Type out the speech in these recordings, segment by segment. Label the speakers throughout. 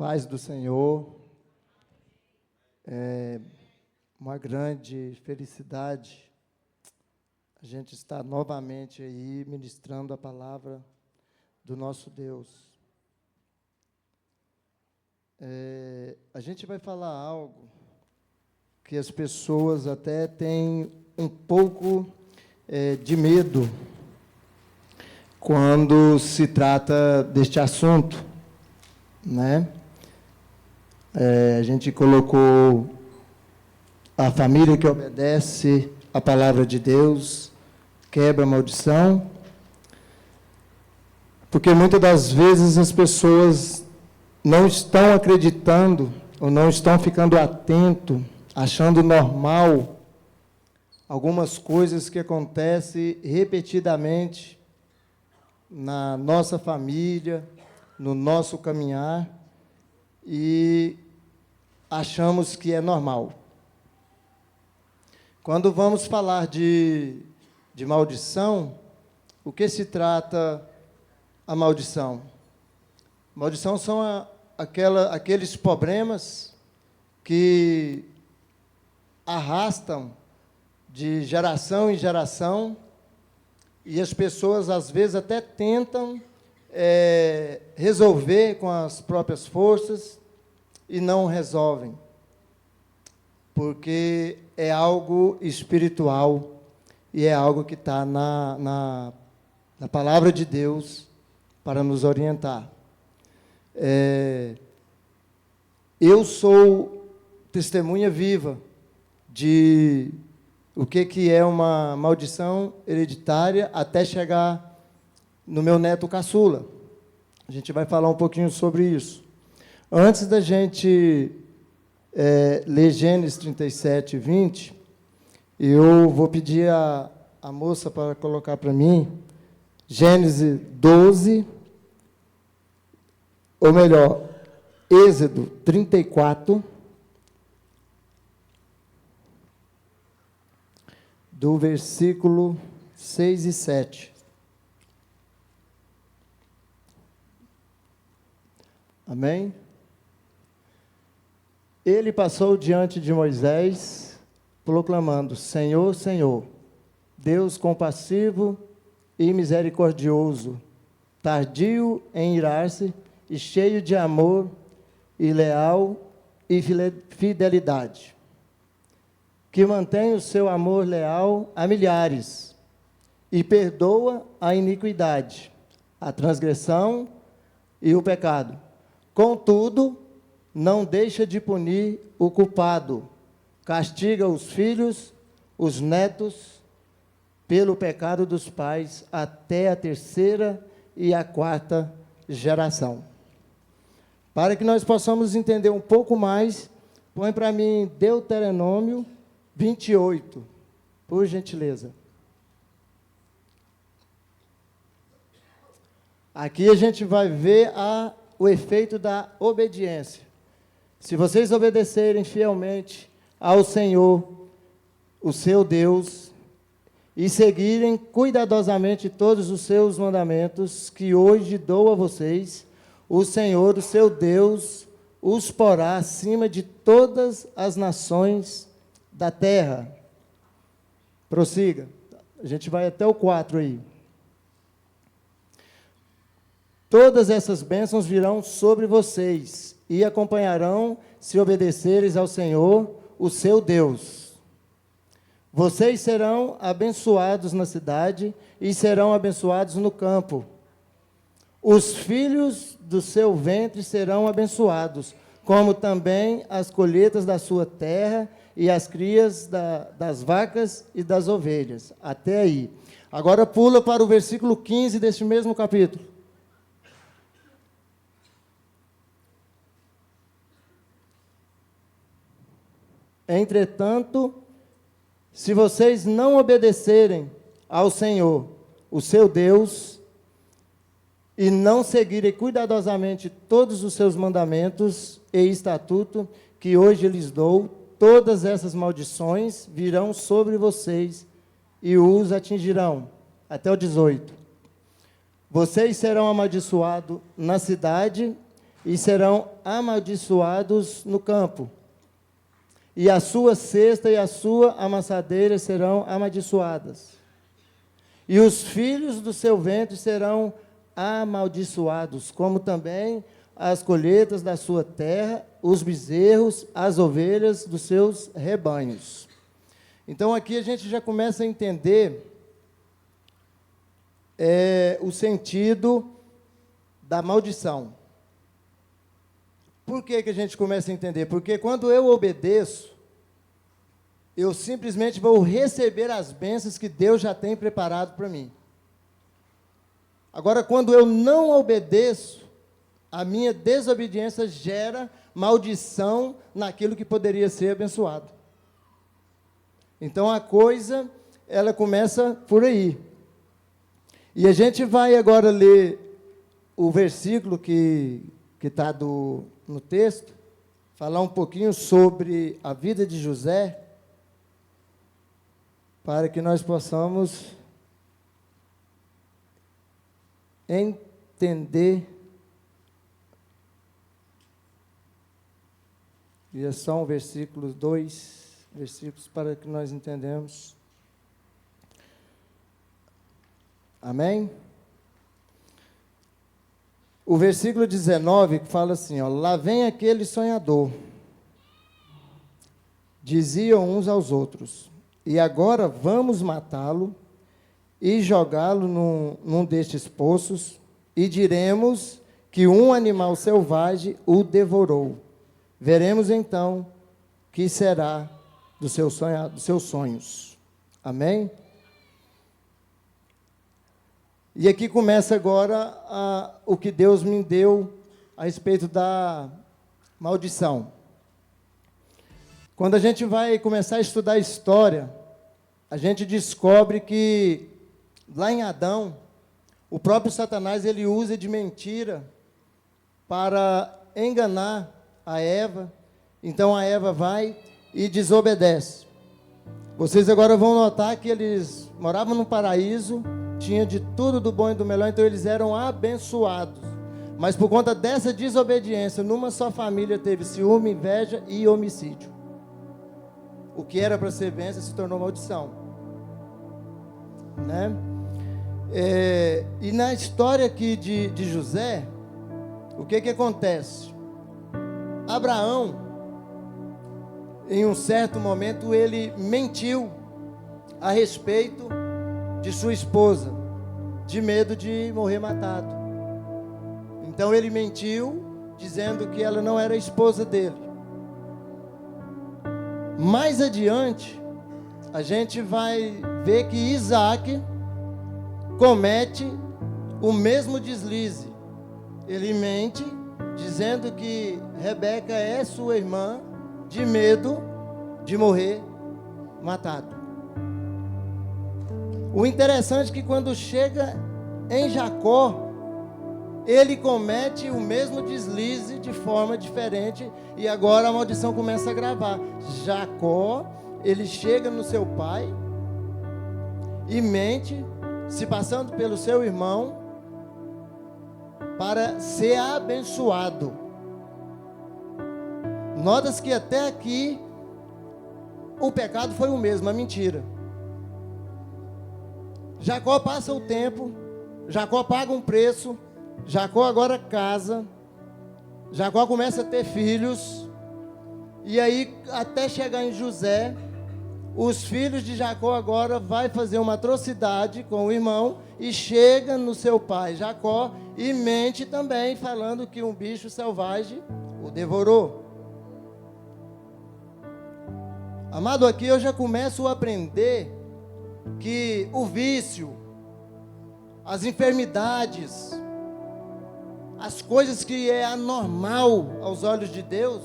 Speaker 1: Paz do Senhor, é uma grande felicidade a gente estar novamente aí ministrando a palavra do nosso Deus. A gente vai falar algo que as pessoas até têm um pouco de medo quando se trata deste assunto, né? A gente colocou a família que obedece a palavra de Deus, quebra a maldição, porque muitas das vezes as pessoas não estão acreditando ou não estão ficando atentos, achando normal algumas coisas que acontecem repetidamente na nossa família, no nosso caminhar, e achamos que é normal. Quando vamos falar de maldição, o que se trata a maldição? Maldição são aqueles problemas que arrastam de geração em geração, e as pessoas, às vezes, até tentam resolver com as próprias forças e não resolvem, porque é algo espiritual e é algo que está na palavra de Deus para nos orientar. Eu sou testemunha viva de o que é uma maldição hereditária até chegar no meu neto caçula. A gente vai falar um pouquinho sobre isso. Antes da gente ler Gênesis 37, 20, eu vou pedir a moça para colocar para mim Gênesis 12, ou melhor, Êxodo 34, do versículo 6 e 7. Amém? Ele passou diante de Moisés, proclamando: Senhor, Senhor, Deus compassivo e misericordioso, tardio em irar-se e cheio de amor e leal e fidelidade, que mantém o seu amor leal a milhares e perdoa a iniquidade, a transgressão e o pecado. Contudo, não deixa de punir o culpado, castiga os filhos, os netos, pelo pecado dos pais, até a terceira e a quarta geração. Para que nós possamos entender um pouco mais, põe para mim Deuteronômio 28, por gentileza. Aqui a gente vai ver o efeito da obediência. Se vocês obedecerem fielmente ao Senhor, o seu Deus, e seguirem cuidadosamente todos os seus mandamentos, que hoje dou a vocês, o Senhor, o seu Deus, os porá acima de todas as nações da terra. Prossiga. A gente vai até o 4 aí. Todas essas bênçãos virão sobre vocês e acompanharão se obedeceres ao Senhor, o seu Deus. Vocês serão abençoados na cidade e serão abençoados no campo. Os filhos do seu ventre serão abençoados, como também as colheitas da sua terra e as crias das vacas e das ovelhas. Até aí. Agora pula para o versículo 15 deste mesmo capítulo. Entretanto, se vocês não obedecerem ao Senhor, o seu Deus, e não seguirem cuidadosamente todos os seus mandamentos e estatutos que hoje lhes dou, todas essas maldições virão sobre vocês e os atingirão. Até o 18. Vocês serão amaldiçoados na cidade e serão amaldiçoados no campo. E a sua cesta e a sua amassadeira serão amaldiçoadas. E os filhos do seu ventre serão amaldiçoados, como também as colheitas da sua terra, os bezerros, as ovelhas dos seus rebanhos. Então aqui a gente já começa a entender o sentido da maldição. Por que a gente começa a entender? Porque quando eu obedeço, eu simplesmente vou receber as bênçãos que Deus já tem preparado para mim. Agora, quando eu não obedeço, a minha desobediência gera maldição naquilo que poderia ser abençoado. Então, a coisa, ela começa por aí. E a gente vai agora ler o versículo que está no texto, falar um pouquinho sobre a vida de José, para que nós possamos entender. E é só um versículo, 2 versículos para que nós entendamos. Amém? O versículo 19 fala assim, ó, lá vem aquele sonhador, diziam uns aos outros, e agora vamos matá-lo e jogá-lo num destes poços, e diremos que um animal selvagem o devorou. Veremos então que será dos seus sonhos. Amém? E aqui começa agora o que Deus me deu a respeito da maldição. Quando a gente vai começar a estudar a história, a gente descobre que lá em Adão, o próprio Satanás ele usa de mentira para enganar a Eva. Então a Eva vai e desobedece. Vocês agora vão notar que eles moravam no paraíso, tinha de tudo do bom e do melhor, então eles eram abençoados. Mas por conta dessa desobediência, numa só família teve ciúme, inveja e homicídio. O que era para ser bênção se tornou maldição. Né? E na história aqui de José, o que acontece? Abraão, em um certo momento, ele mentiu a respeito de sua esposa, de medo de morrer matado. Então ele mentiu, dizendo que ela não era a esposa dele. Mais adiante, a gente vai ver que Isaac comete o mesmo deslize. Ele mente, dizendo que Rebeca é sua irmã, de medo de morrer matado. O interessante é que quando chega em Jacó, ele comete o mesmo deslize de forma diferente, e agora a maldição começa a agravar. Jacó, ele chega no seu pai e mente, se passando pelo seu irmão, para ser abençoado. Nota-se que até aqui o pecado foi o mesmo, a mentira. Jacó passa o tempo, Jacó paga um preço, Jacó agora casa, Jacó começa a ter filhos, e aí até chegar em José, os filhos de Jacó agora vai fazer uma atrocidade com o irmão, e chega no seu pai Jacó, e mente também, falando que um bicho selvagem o devorou. Amado, aqui eu já começo a aprender que o vício, as enfermidades, as coisas que é anormal aos olhos de Deus,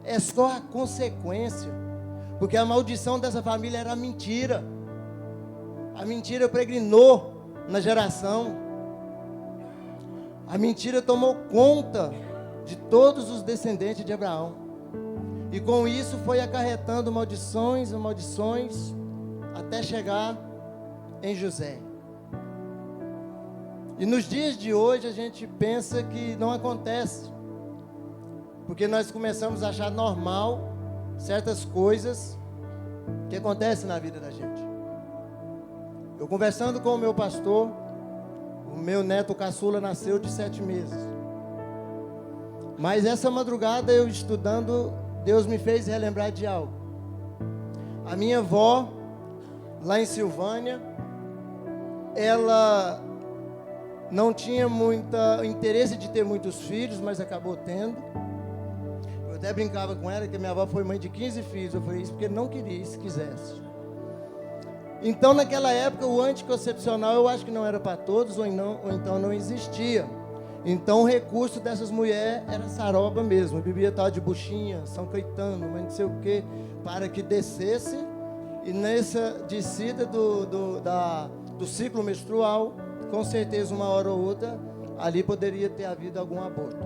Speaker 1: é só a consequência, porque a maldição dessa família era a mentira. A mentira pregnou na geração, a mentira tomou conta de todos os descendentes de Abraão, e com isso foi acarretando maldições, até chegar em José. E nos dias de hoje a gente pensa que não acontece, porque nós começamos a achar normal certas coisas que acontecem na vida da gente. Eu conversando com o meu pastor, o meu neto caçula nasceu de 7 meses. Mas essa madrugada eu estudando, Deus me fez relembrar de algo. A minha avó, lá em Silvânia, ela não tinha muito interesse de ter muitos filhos, mas acabou tendo. Eu até brincava com ela que minha avó foi mãe de 15 filhos. Eu falei isso porque não queria, se quisesse. Então, naquela época, o anticoncepcional eu acho que não era para todos, ou então não existia. Então, o recurso dessas mulheres era saroba mesmo. Bebia tal de buchinha, São Caetano, mas não sei o quê, para que descesse. E nessa descida do ciclo menstrual, com certeza, uma hora ou outra, ali poderia ter havido algum aborto.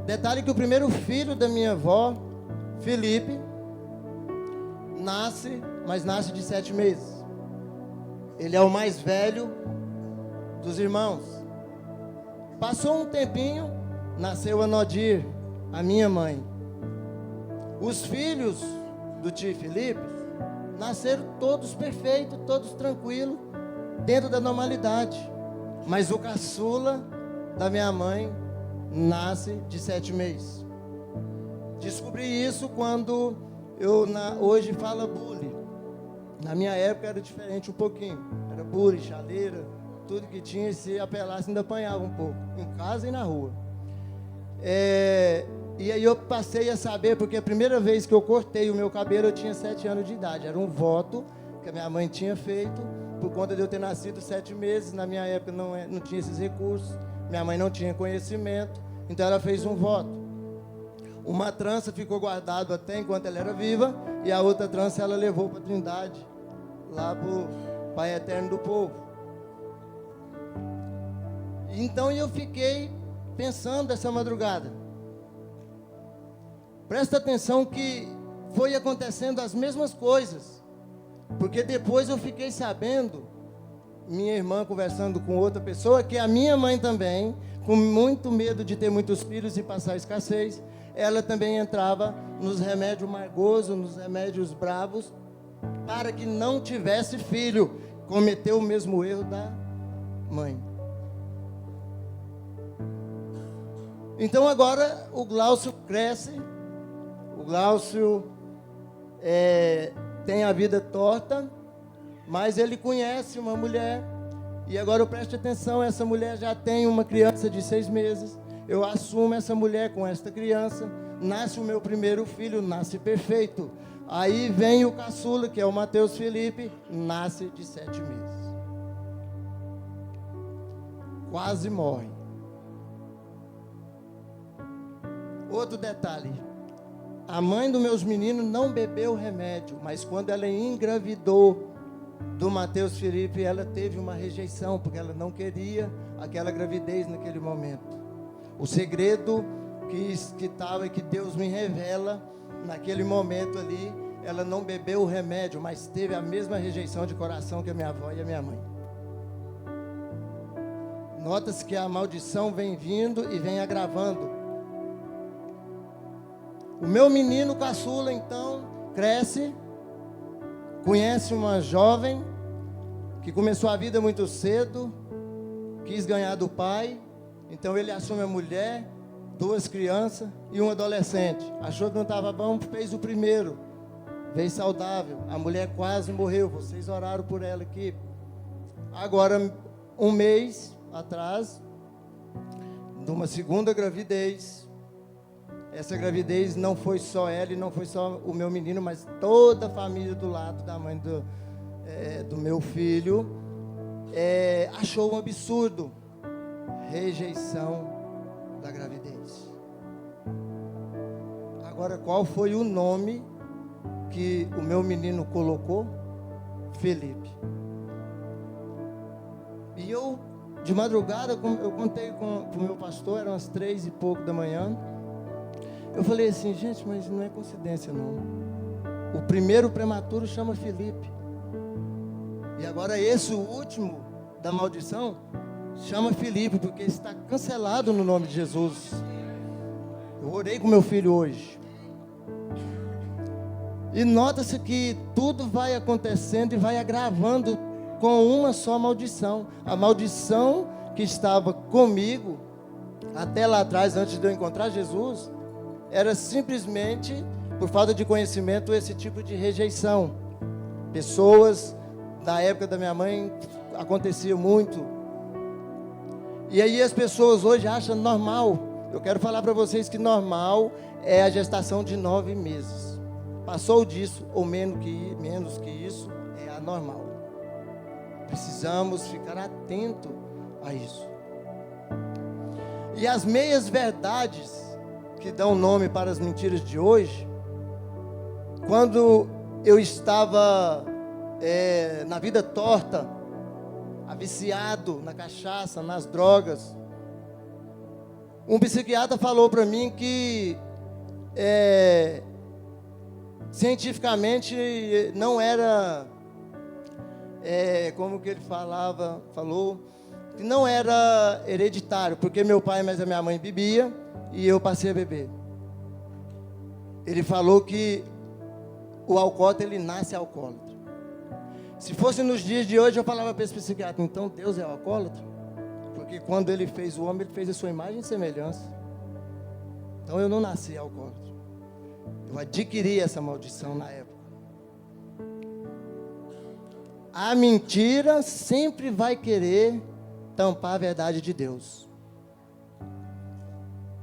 Speaker 1: Detalhe que o primeiro filho da minha avó, Felipe, nasce de 7 meses. Ele é o mais velho dos irmãos. Passou um tempinho, nasceu a Nodir, a minha mãe. Os filhos do tio Felipe nasceram todos perfeitos, todos tranquilos, dentro da normalidade. Mas o caçula da minha mãe nasce de 7 meses. Descobri isso quando hoje fala bullying. Na minha época era diferente um pouquinho. Era bullying, chaleira, tudo que tinha, e se apelasse ainda apanhava um pouco, em casa e na rua. E aí eu passei a saber, porque a primeira vez que eu cortei o meu cabelo eu tinha 7 anos de idade. Era um voto que a minha mãe tinha feito, por conta de eu ter nascido 7 meses. Na minha época não tinha esses recursos, minha mãe não tinha conhecimento, então ela fez um voto. Uma trança ficou guardada até enquanto ela era viva, e a outra trança ela levou para a Trindade, lá para o Pai Eterno do Povo. Então eu fiquei pensando essa madrugada. Presta atenção que foi acontecendo as mesmas coisas, porque depois eu fiquei sabendo, minha irmã conversando com outra pessoa, que a minha mãe também, com muito medo de ter muitos filhos e passar escassez, ela também entrava nos remédios margosos, nos remédios bravos, para que não tivesse filho, cometeu o mesmo erro da mãe. Então agora o Glaucio cresce, o Glaucio tem a vida torta, mas ele conhece uma mulher, e agora eu preste atenção, essa mulher já tem uma criança de 6 meses, eu assumo essa mulher com esta criança, nasce o meu primeiro filho, nasce perfeito. Aí vem o caçula, que é o Mateus Felipe, nasce de 7 meses. Quase morre. Outro detalhe, a mãe dos meus meninos não bebeu remédio, mas quando ela engravidou do Mateus Felipe, ela teve uma rejeição, porque ela não queria aquela gravidez naquele momento. O segredo que estava, que Deus me revela, naquele momento ali, ela não bebeu o remédio, mas teve a mesma rejeição de coração que a minha avó e a minha mãe. Nota-se que a maldição vem vindo e vem agravando. O meu menino caçula, então, cresce, conhece uma jovem que começou a vida muito cedo, quis ganhar do pai, então ele assume a mulher, 2 crianças e um adolescente. Achou que não estava bom, fez o primeiro, veio saudável, a mulher quase morreu, vocês oraram por ela aqui. Agora, um mês atrás, de uma segunda gravidez, essa gravidez não foi só ela e não foi só o meu menino, mas toda a família do lado da mãe do meu filho, achou um absurdo, rejeição da gravidez. Agora, qual foi o nome que o meu menino colocou? Felipe. E eu, de madrugada, eu contei com o meu pastor, eram as 3 e pouco da manhã. Eu falei assim, gente, mas não é coincidência não. O primeiro prematuro chama Felipe. E agora esse, o último da maldição, Chama Felipe, porque está cancelado no nome de Jesus. Eu orei com meu filho hoje. E nota-se que tudo vai acontecendo e vai agravando com uma só maldição. A maldição que estava comigo, até lá atrás, antes de eu encontrar Jesus, era simplesmente, por falta de conhecimento, esse tipo de rejeição. Pessoas, da época da minha mãe, acontecia muito. E aí as pessoas hoje acham normal. Eu quero falar para vocês que normal é a gestação de 9 meses. Passou disso, ou menos que isso, é anormal. Precisamos ficar atento a isso. E as meias verdades que dão nome para as mentiras de hoje, quando eu estava na vida torta, viciado na cachaça, nas drogas, um psiquiatra falou para mim que cientificamente não era, como que ele falou, que não era hereditário, porque meu pai e a minha mãe bebia e eu passei a beber. Ele falou que o alcoólatra, ele nasce alcoólatra. Se fosse nos dias de hoje, eu falava para esse psiquiatra, então Deus é o alcoólatra? Porque quando ele fez o homem, ele fez a sua imagem e semelhança. Então eu não nasci alcoólatra. Eu adquiri essa maldição na época. A mentira sempre vai querer tampar a verdade de Deus.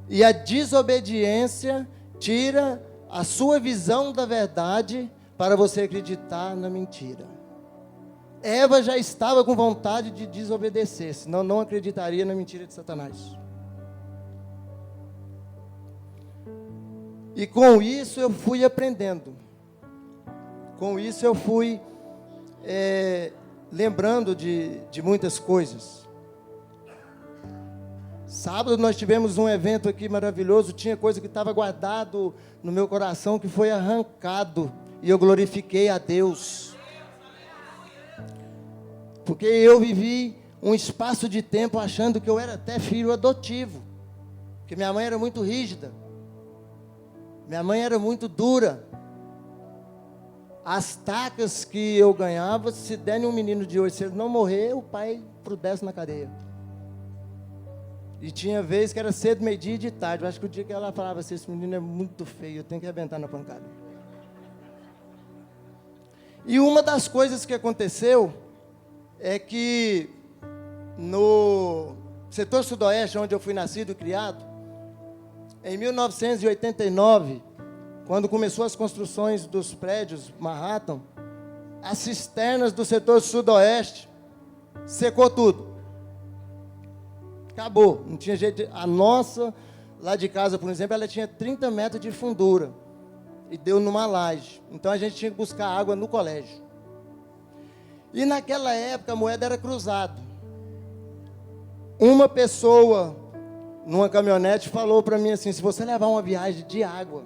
Speaker 1: E a desobediência tira a sua visão da verdade para você acreditar na mentira. Eva já estava com vontade de desobedecer, senão não acreditaria na mentira de Satanás. E com isso eu fui aprendendo. Com isso eu fui lembrando de muitas coisas. Sábado nós tivemos um evento aqui maravilhoso, tinha coisa que estava guardado no meu coração, que foi arrancado, e eu glorifiquei a Deus. Porque eu vivi um espaço de tempo achando que eu era até filho adotivo. Porque minha mãe era muito rígida. Minha mãe era muito dura. As tacas que eu ganhava, se der um menino de hoje, se ele não morrer, o pai prudece na cadeia. E tinha vez que era cedo, meio-dia e de tarde. Eu acho que o dia que ela falava assim, esse menino é muito feio, eu tenho que arrebentar na pancada. E uma das coisas que aconteceu é que no setor sudoeste, onde eu fui nascido e criado, em 1989, quando começou as construções dos prédios Manhattan, as cisternas do setor sudoeste secou tudo. Acabou, não tinha jeito. A nossa, lá de casa, por exemplo, ela tinha 30 metros de fundura e deu numa laje. Então a gente tinha que buscar água no colégio. E naquela época a moeda era cruzada. Uma pessoa, numa caminhonete, falou para mim assim, se você levar uma viagem de água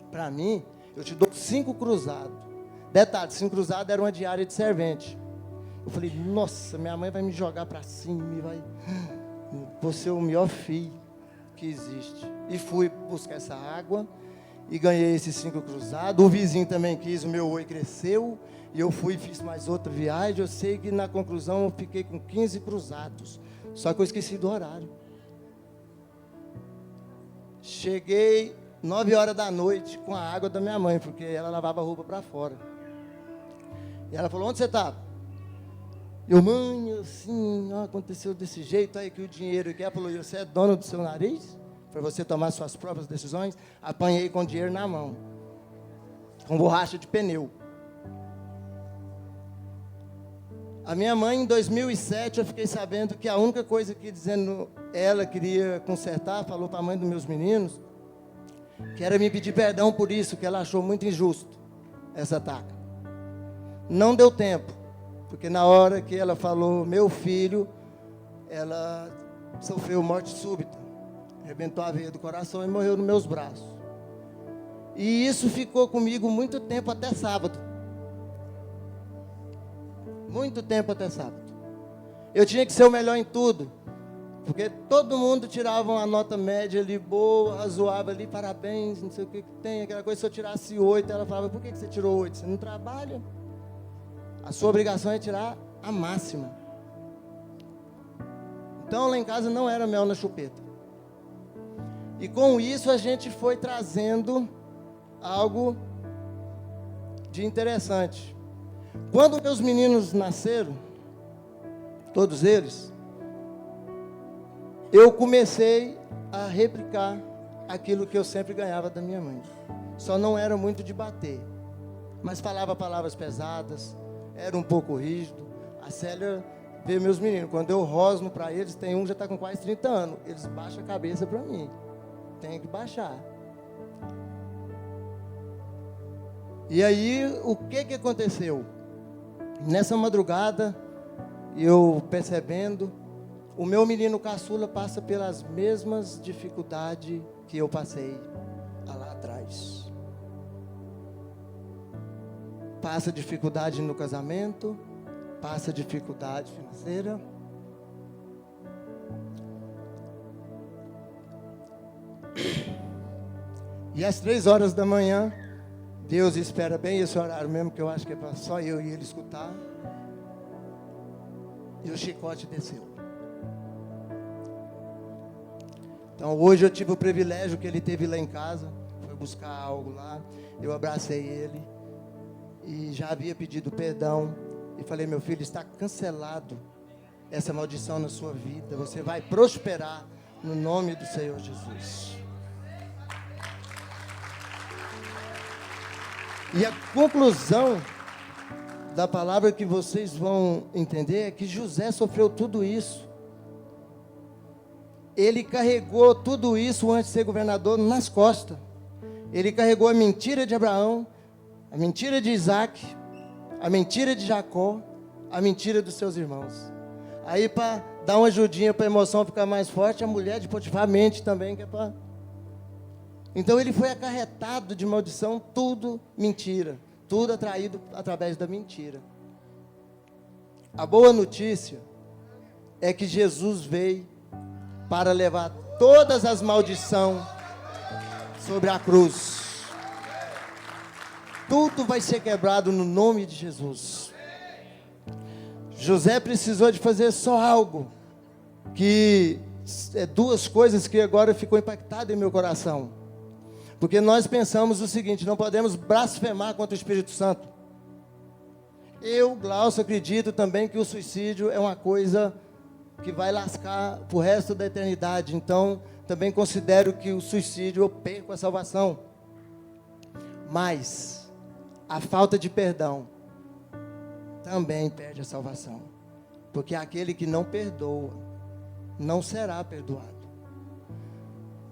Speaker 1: para mim, eu te dou 5 cruzados. Detalhe, 5 cruzados era uma diária de servente. Eu falei, nossa, minha mãe vai me jogar para cima, vou ser o melhor filho que existe. E fui buscar essa água e ganhei esses 5 cruzados. O vizinho também quis, o meu oi cresceu. E eu fui e fiz mais outra viagem. Eu sei que na conclusão eu fiquei com 15 cruzados. Só que eu esqueci do horário. Cheguei 9 horas da noite com a água da minha mãe, porque ela lavava a roupa para fora. E ela falou, onde você estava? Eu, mãe, assim, aconteceu desse jeito, aí que o dinheiro aqui. Ela falou, você é dono do seu nariz? Para você tomar suas próprias decisões? Apanhei com dinheiro na mão. Com borracha de pneu. A minha mãe, em 2007, eu fiquei sabendo que a única coisa que dizendo ela queria consertar, falou para a mãe dos meus meninos, que era me pedir perdão por isso, que ela achou muito injusto essa taca. Não deu tempo, porque na hora que ela falou, meu filho, ela sofreu morte súbita, arrebentou a veia do coração e morreu nos meus braços. E isso ficou comigo muito tempo, até sábado. Muito tempo até sábado. Eu tinha que ser o melhor em tudo. Porque todo mundo tirava uma nota média ali, boa, razoável ali, parabéns, não sei o que tem, aquela coisa. Se eu tirasse 8, ela falava, por que você tirou 8? Você não trabalha? A sua obrigação é tirar a máxima. Então, lá em casa não era mel na chupeta. E com isso a gente foi trazendo algo de interessante. Quando meus meninos nasceram, todos eles, eu comecei a replicar aquilo que eu sempre ganhava da minha mãe. Só não era muito de bater, mas falava palavras pesadas, era um pouco rígido. A Célia vê meus meninos, quando eu rosno para eles, tem um já está com quase 30 anos, eles baixam a cabeça para mim. Tem que baixar. E aí, o que aconteceu? Nessa madrugada, eu percebendo, o meu menino caçula passa pelas mesmas dificuldades que eu passei lá atrás. Passa dificuldade no casamento, passa dificuldade financeira. E às 3 horas da manhã, Deus espera bem esse horário mesmo, que eu acho que é para só eu e ele escutar. E o chicote desceu. Então hoje eu tive o privilégio que ele teve lá em casa, foi buscar algo lá, eu abracei ele e já havia pedido perdão e falei, meu filho, está cancelado essa maldição na sua vida, você vai prosperar no nome do Senhor Jesus. E a conclusão da palavra que vocês vão entender é que José sofreu tudo isso. Ele carregou tudo isso antes de ser governador nas costas. Ele carregou a mentira de Abraão, a mentira de Isaac, a mentira de Jacó, a mentira dos seus irmãos. Aí, para dar uma ajudinha para a emoção ficar mais forte, a mulher de Potifar mente também, que é para... Então ele foi acarretado de maldição, tudo mentira, tudo atraído através da mentira. A boa notícia é que Jesus veio para levar todas as maldições sobre a cruz. Tudo vai ser quebrado no nome de Jesus. José precisou de fazer só algo, que é 2 coisas que agora ficou impactado em meu coração. Porque nós pensamos o seguinte, não podemos blasfemar contra o Espírito Santo. Eu, Glaucio, acredito também que o suicídio é uma coisa que vai lascar para o resto da eternidade. Então, também considero que o suicídio eu perco a salvação. Mas, a falta de perdão também perde a salvação. Porque aquele que não perdoa, não será perdoado.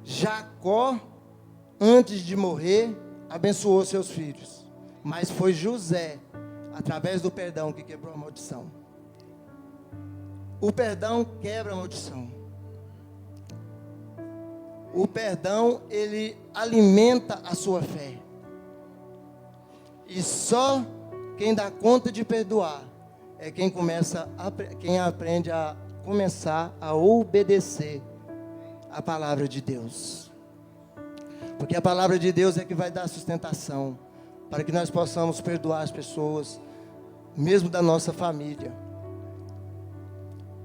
Speaker 1: Jacó, antes de morrer, abençoou seus filhos. Mas foi José, através do perdão, que quebrou a maldição. O perdão quebra a maldição. O perdão, ele alimenta a sua fé. E só quem dá conta de perdoar é quem aprende a começar a obedecer a palavra de Deus. Porque a palavra de Deus é que vai dar sustentação para que nós possamos perdoar as pessoas, mesmo da nossa família.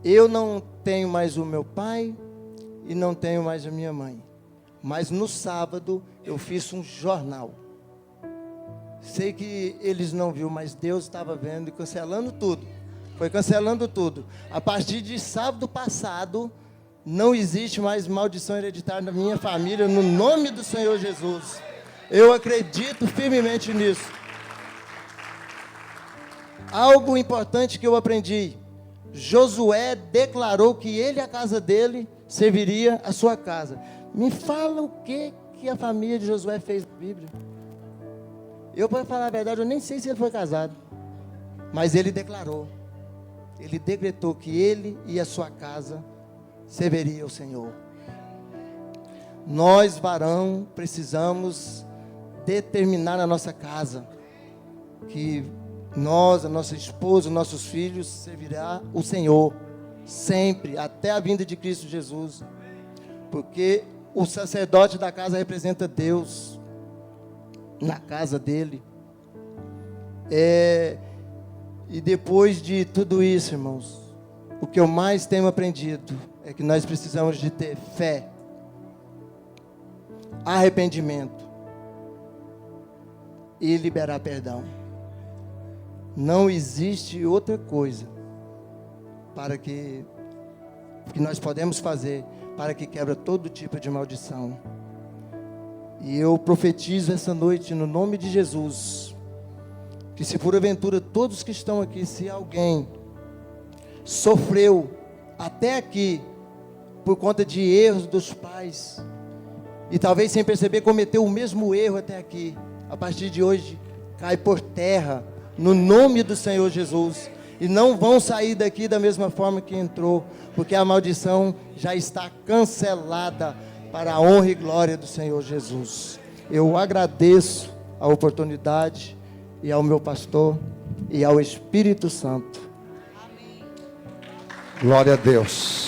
Speaker 1: Eu não tenho mais o meu pai e não tenho mais a minha mãe. Mas no sábado eu fiz um jornal. Sei que eles não viram, mas Deus estava vendo e cancelando tudo. Foi cancelando tudo. A partir de sábado passado, não existe mais maldição hereditária na minha família, no nome do Senhor Jesus. Eu acredito firmemente nisso. Algo importante que eu aprendi. Josué declarou que ele e a casa dele serviria a sua casa. Me fala o que a família de Josué fez na Bíblia. Eu, para falar a verdade, eu nem sei se ele foi casado. Mas ele declarou. Ele decretou que ele e a sua casa serviria ao Senhor. Nós, varão, precisamos determinar na nossa casa que nós, a nossa esposa, nossos filhos servirá o Senhor. sempre, até a vinda de Cristo Jesus. Porque o sacerdote da casa representa Deus na casa dele. E depois de tudo isso, irmãos, o que eu mais tenho aprendido é que nós precisamos de ter fé, arrependimento e liberar perdão. Não existe outra coisa que nós podemos fazer para que quebra todo tipo de maldição. E eu profetizo essa noite no nome de Jesus, que se porventura todos que estão aqui, se alguém sofreu até aqui por conta de erros dos pais, e talvez sem perceber cometeu o mesmo erro até aqui, a partir de hoje cai por terra no nome do Senhor Jesus, e não vão sair daqui da mesma forma que entrou, porque a maldição já está cancelada para a honra e glória do Senhor Jesus. Eu agradeço a oportunidade e ao meu pastor e ao Espírito Santo.
Speaker 2: Glória a Deus.